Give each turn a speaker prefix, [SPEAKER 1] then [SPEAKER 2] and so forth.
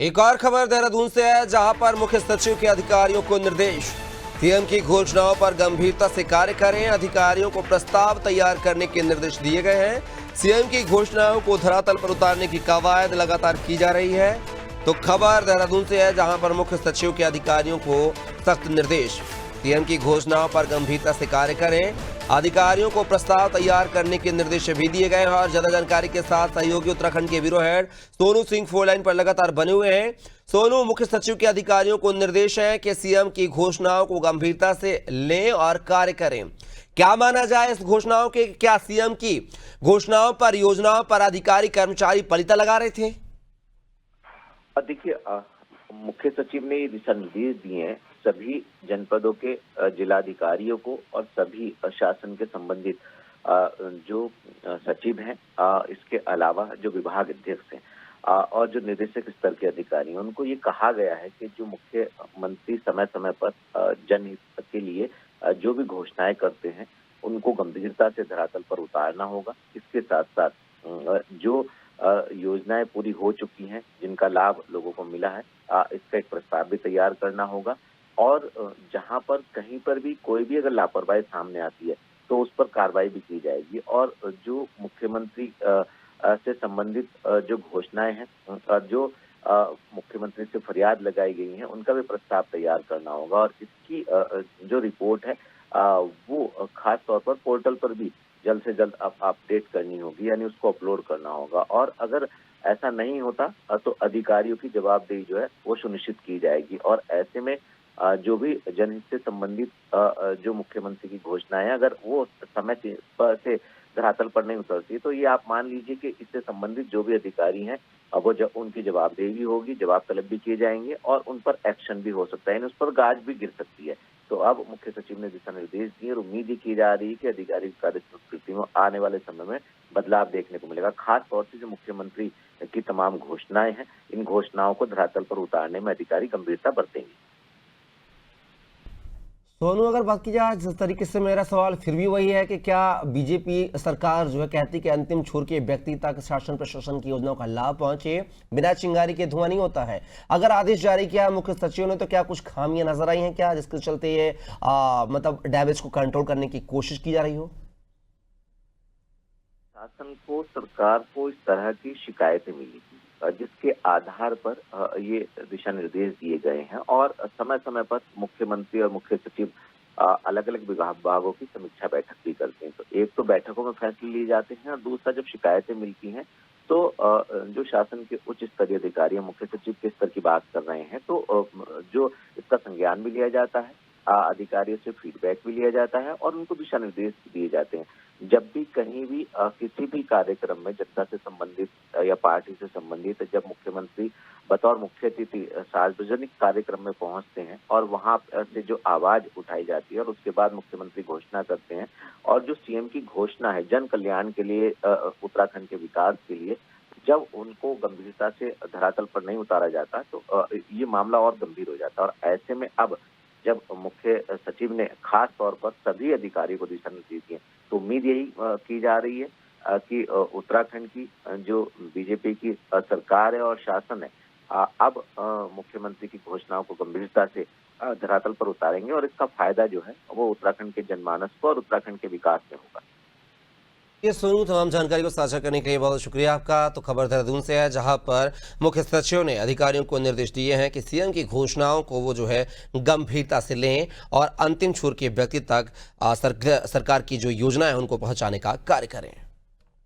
[SPEAKER 1] एक और खबर देहरादून से है, जहां पर मुख्य सचिव के अधिकारियों को निर्देश। सीएम की घोषणाओं पर गंभीरता से कार्य करें। अधिकारियों को प्रस्ताव तैयार करने के निर्देश दिए गए हैं। सीएम की घोषणाओं को धरातल पर उतारने की कवायद लगातार की जा रही है। तो खबर देहरादून से है, जहां पर मुख्य सचिव के अधिकारियों को सख्त निर्देश। सीएम की घोषणाओं पर गंभीरता से कार्य करें। अधिकारियों को प्रस्ताव तैयार करने के निर्देश भी दिए गए हैं। और ज्यादा जानकारी के साथ सहयोगी उत्तराखंड के bureau head Sonu Singh phone line पर लगातार बने हुए हैं। सोनू, मुख्य सचिव के अधिकारियों को निर्देश है कि सीएम की घोषणाओं को गंभीरता से लें और कार्य करें। क्या माना जाए इस घोषणाओं के? क्या सीएम की घोषणाओं पर, योजनाओं पर अधिकारी कर्मचारी पलीता लगा रहे थे?
[SPEAKER 2] देखिए, मुख्य सचिव ने ये दिशा निर्देश दिए हैं सभी जनपदों के जिलाधिकारियों को और सभी शासन के संबंधित जो सचिव हैं, इसके अलावा जो विभाग अध्यक्ष हैं और जो निदेशक स्तर के अधिकारी हैं, उनको ये कहा गया है कि जो मुख्यमंत्री समय समय पर जनहित के लिए जो भी घोषणाएं करते हैं उनको गंभीरता से धरातल पर उतारना होगा। इसके साथ साथ जो योजनाएं पूरी हो चुकी हैं, जिनका लाभ लोगों को मिला है, इसका एक प्रस्ताव भी तैयार करना होगा। और जहां पर कहीं पर भी कोई भी अगर लापरवाही सामने आती है तो उस पर कार्रवाई भी की जाएगी। और जो मुख्यमंत्री से संबंधित जो घोषणाएं हैं और जो मुख्यमंत्री से फरियाद लगाई गई हैं, उनका भी प्रस्ताव तैयार करना होगा। और इसकी जो रिपोर्ट है वो खास तौर पर पोर्टल पर भी जल्द से जल्द अपडेट करनी होगी, यानी उसको अपलोड करना होगा। और अगर ऐसा नहीं होता तो अधिकारियों की जवाबदेही जो है वो सुनिश्चित की जाएगी। और ऐसे में जो भी जनहित से संबंधित जो मुख्यमंत्री की घोषणाएं, अगर वो समय से धरातल पर नहीं उतरती तो ये आप मान लीजिए कि इससे संबंधित जो भी अधिकारी हैं वो उनकी जवाबदेही भी होगी, जवाब तलब भी किए जाएंगे और उन पर एक्शन भी हो सकता है, उस पर गाज भी गिर सकती है। तो अब मुख्य सचिव ने दिशा निर्देश दिए और उम्मीद ही की जा रही है कि अधिकारी कार्य संस्कृति में आने वाले समय में बदलाव देखने को मिलेगा। खास तौर से जो मुख्यमंत्री की तमाम घोषणाएं हैं, इन घोषणाओं को धरातल पर उतारने में अधिकारी गंभीरता बरतेंगे।
[SPEAKER 1] सोनू, अगर बात की जाए जिस तरीके से, मेरा सवाल फिर भी वही है कि क्या बीजेपी सरकार जो है कहती कि अंतिम छोर के व्यक्ति तक शासन प्रशासन की योजनाओं का लाभ पहुंचे, बिना चिंगारी के धुआं नहीं होता है। अगर आदेश जारी किया मुख्य सचिव ने तो क्या कुछ खामियां नजर आई हैं क्या, जिसके चलते ये मतलब डैमेज को कंट्रोल करने की कोशिश की जा रही हो?
[SPEAKER 2] शासन को, सरकार को इस तरह की शिकायतें मिली जिसके आधार पर ये दिशा निर्देश दिए गए हैं। और समय समय पर मुख्यमंत्री और मुख्य सचिव अलग अलग विभागों की समीक्षा बैठक भी करते हैं। तो एक तो बैठकों में फैसले लिए जाते हैं और दूसरा जब शिकायतें मिलती हैं तो जो शासन के उच्च स्तरीय अधिकारी, मुख्य सचिव के स्तर की बात कर रहे हैं, तो जो इसका संज्ञान भी लिया जाता है, अधिकारियों से फीडबैक भी लिया जाता है और उनको दिशा निर्देश दिए जाते हैं। जब भी कहीं भी किसी भी कार्यक्रम में जनता से संबंधित या पार्टी से संबंधित जब मुख्यमंत्री बतौर मुख्य अतिथि सार्वजनिक कार्यक्रम में पहुंचते हैं और वहां से जो आवाज उठाई जाती है और उसके बाद मुख्यमंत्री घोषणा करते हैं, और जो सीएम की घोषणा है जन कल्याण के लिए, उत्तराखंड के विकास के लिए, जब उनको गंभीरता से धरातल पर नहीं उतारा जाता तो ये मामला और गंभीर हो जाता है। और ऐसे में अब जब मुख्य सचिव ने खास तौर पर सभी अधिकारियों को दिशा निर्देश दिए तो उम्मीद यही की जा रही है कि उत्तराखंड की जो बीजेपी की सरकार है और शासन है, अब मुख्यमंत्री की घोषणाओं को गंभीरता से धरातल पर उतारेंगे और इसका फायदा जो है वो उत्तराखंड के जनमानस को और उत्तराखंड के विकास में होगा।
[SPEAKER 1] ये सोनू, तमाम जानकारी को साझा करने के लिए बहुत शुक्रिया आपका। तो खबर देहरादून से है, जहां पर मुख्य सचिव ने अधिकारियों को निर्देश दिए हैं कि सीएम की घोषणाओं को वो जो है गंभीरता से लें और अंतिम छोर के व्यक्ति तक सरकार की जो योजना है उनको पहुंचाने का कार्य करें।